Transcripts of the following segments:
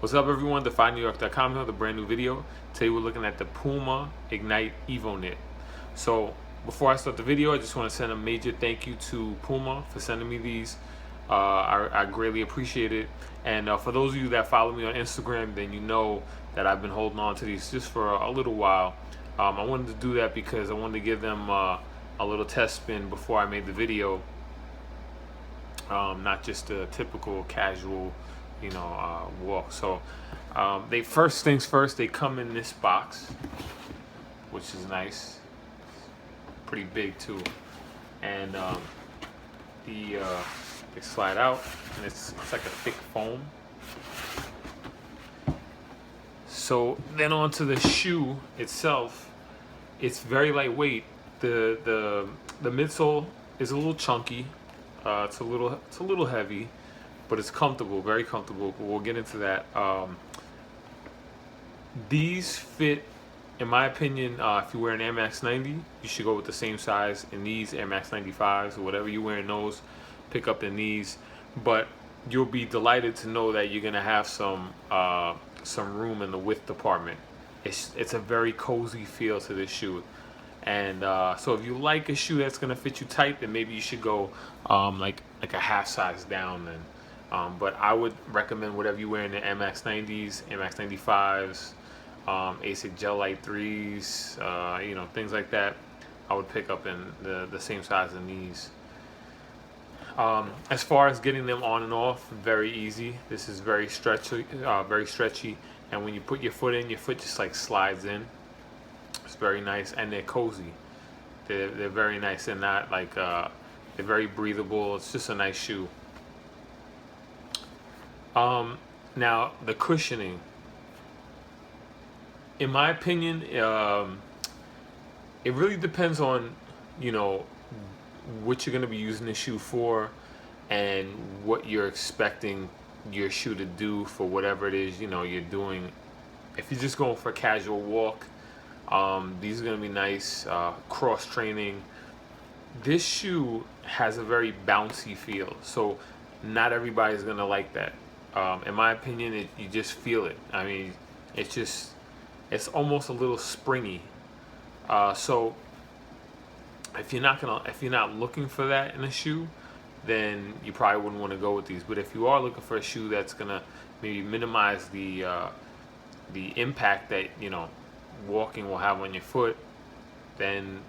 What's up, everyone? DefyNewYork.com here with a brand new video. Today we're looking at the Puma Ignite Evoknit. So before I start the video, I just want to send a major thank you to Puma for sending me these. I greatly appreciate it. And for those of you that follow me on Instagram, then you know that I've been holding on to these just for a little while. I wanted to do that because I wanted to give them a little test spin before I made the video. Not just a typical casual walk. So they first things first, they come in this box, which is nice, pretty big too, and they slide out, and it's like a thick foam. So then onto the shoe itself, it's very lightweight. The midsole is a little chunky. It's a little heavy, but it's comfortable, very comfortable. We'll get into that. These fit, in my opinion, if you wear an Air Max 90, you should go with the same size in these Air Max 95s or whatever you wear in those. Pick up in these, but you'll be delighted to know that you're gonna have some room in the width department. It's a very cozy feel to this shoe. And so if you like a shoe that's gonna fit you tight, then maybe you should go like a half size down then. But I would recommend whatever you wear in the MX 90s, MX 95s, ASIC Gel Light 3s, things like that. I would pick up in the same size in these. As far as getting them on and off, very easy. This is very stretchy, and when you put your foot in, your foot just like slides in. It's very nice, and they're cozy. They're very nice. They're not like they're very breathable. It's just a nice shoe. Now the cushioning, in my opinion, it really depends on what you're going to be using the shoe for and what you're expecting your shoe to do for whatever it is you're doing. If you're just going for a casual walk, these are going to be nice. Cross training, this shoe has a very bouncy feel, so not everybody's going to like that. In my opinion, you just feel it. I mean, it's almost a little springy. So if you're not looking for that in a shoe, then you probably wouldn't want to go with these. But if you are looking for a shoe that's gonna maybe minimize the impact that walking will have on your foot, then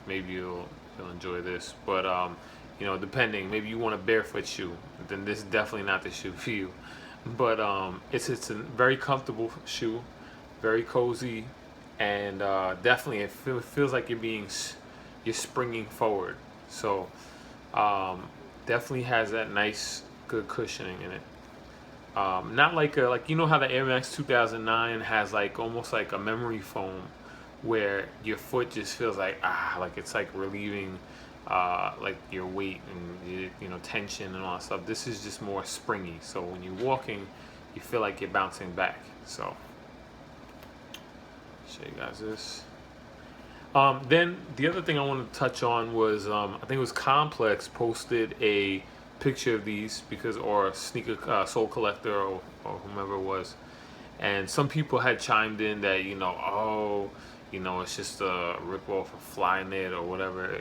maybe you'll enjoy this. But depending, maybe you want a barefoot shoe, then this is definitely not the shoe for you. But it's a very comfortable shoe, very cozy, and definitely it feels like you're springing forward. So definitely has that nice, good cushioning in it. Not like how the Air Max 2009 has like almost like a memory foam, where your foot just feels like it's like relieving like your weight and tension and all that stuff. This is just more springy, so when you're walking, you feel like you're bouncing back. So show you guys this. Then the other thing I wanted to touch on was I think it was Complex posted a picture of these or Sneaker Soul Collector or whomever it was, and some people had chimed in that it's just a rip-off of Flyknit or whatever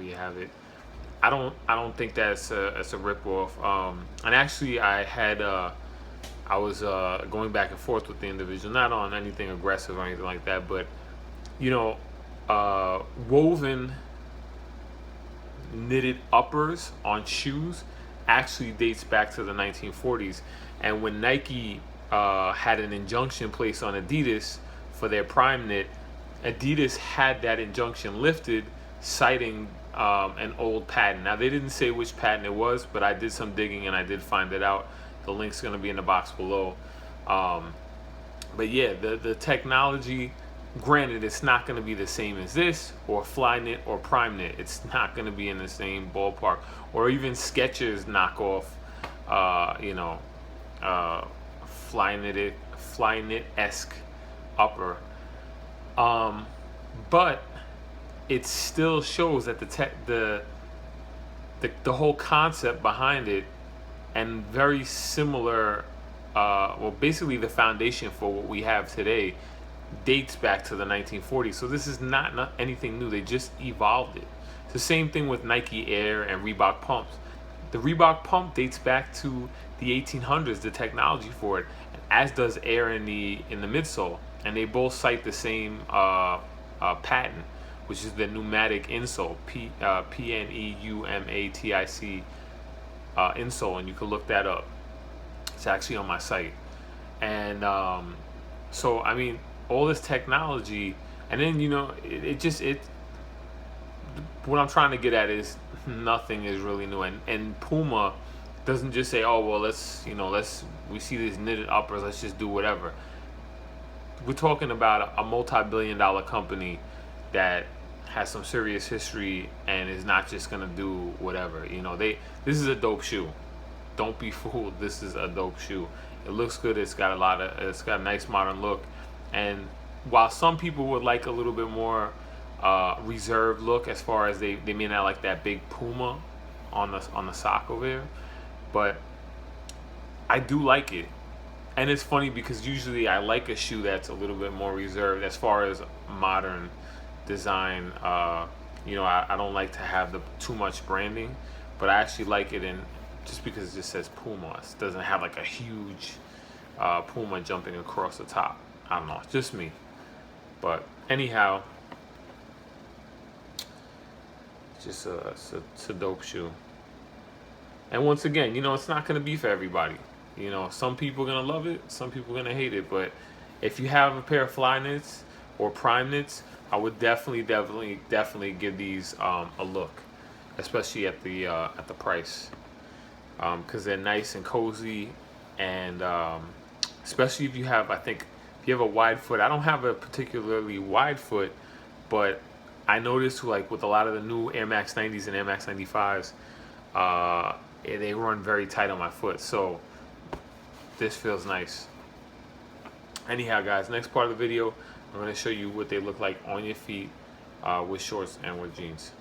you have it. I don't think that's it's a rip-off. And actually, I was going back and forth with the individual, not on anything aggressive or anything like that, but woven knitted uppers on shoes actually dates back to the 1940s. And when Nike had an injunction placed on Adidas for their Prime Knit, Adidas had that injunction lifted, citing an old patent. Now, they didn't say which patent it was, but I did some digging and I did find it out. The link's going to be in the box below. But yeah, the technology, granted, it's not going to be the same as this or Flyknit or Prime Knit. It's not going to be in the same ballpark, or even Skechers knockoff, Flyknit-esque upper. But it still shows that the whole concept behind it, and very similar well, basically the foundation for what we have today dates back to the 1940s. So this is not anything new. They just evolved it. It's the same thing with Nike Air and Reebok pumps. The Reebok pump dates back to the 1800s, the technology for it, as does Air in the midsole, and they both cite the same patent, which is the pneumatic insole, PNEUMATIC insole, and you can look that up. It's actually on my site. And so I mean, all this technology, and then what I'm trying to get at is nothing is really new, and Puma doesn't just say, oh well, we see these knitted uppers, let's just do whatever. We're talking about a multi-billion-dollar company that has some serious history and is not just gonna do whatever. This is a dope shoe. Don't be fooled. This is a dope shoe. It looks good. It's got a nice modern look, and while some people would like a little bit more reserved look, as far as they may not like that big Puma on the sock over there, but I do like it. And it's funny because usually I like a shoe that's a little bit more reserved as far as modern design. I don't like to have too much branding, but I actually like it in just because it just says Puma. It doesn't have like a huge Puma jumping across the top. I don't know, it's just me. But anyhow, it's a dope shoe. And once again, it's not going to be for everybody. Some people are going to love it, some people are going to hate it. But if you have a pair of fly knits or prime knits, I would definitely give these a look, especially at the price, because they're nice and cozy, and especially if you have, if you have a wide foot. I don't have a particularly wide foot, but I noticed like with a lot of the new Air Max 90s and Air Max 95s, they run very tight on my foot. So this feels nice. Anyhow, guys, next part of the video, I'm going to show you what they look like on your feet with shorts and with jeans.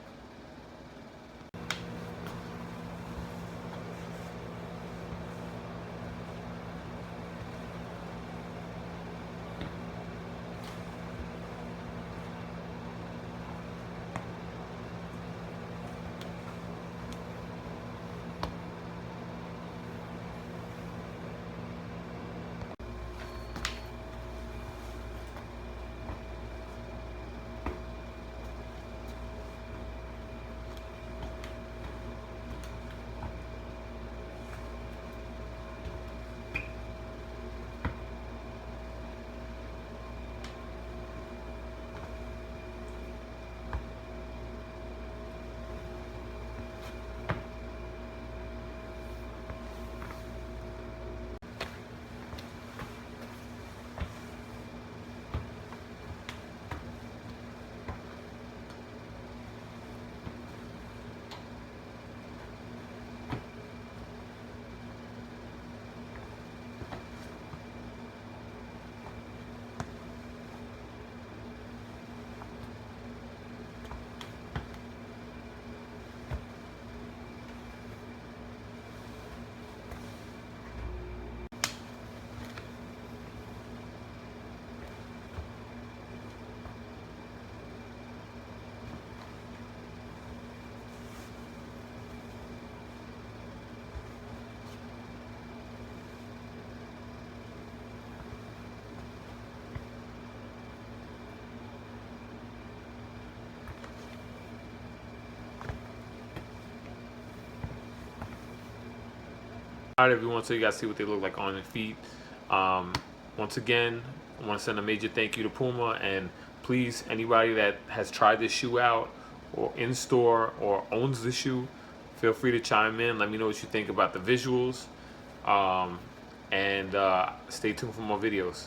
All right, everyone, so you guys see what they look like on their feet. Once again, I want to send a major thank you to Puma, and please, anybody that has tried this shoe out or in store or owns the shoe, feel free to chime in. Let me know what you think about the visuals, and stay tuned for more videos.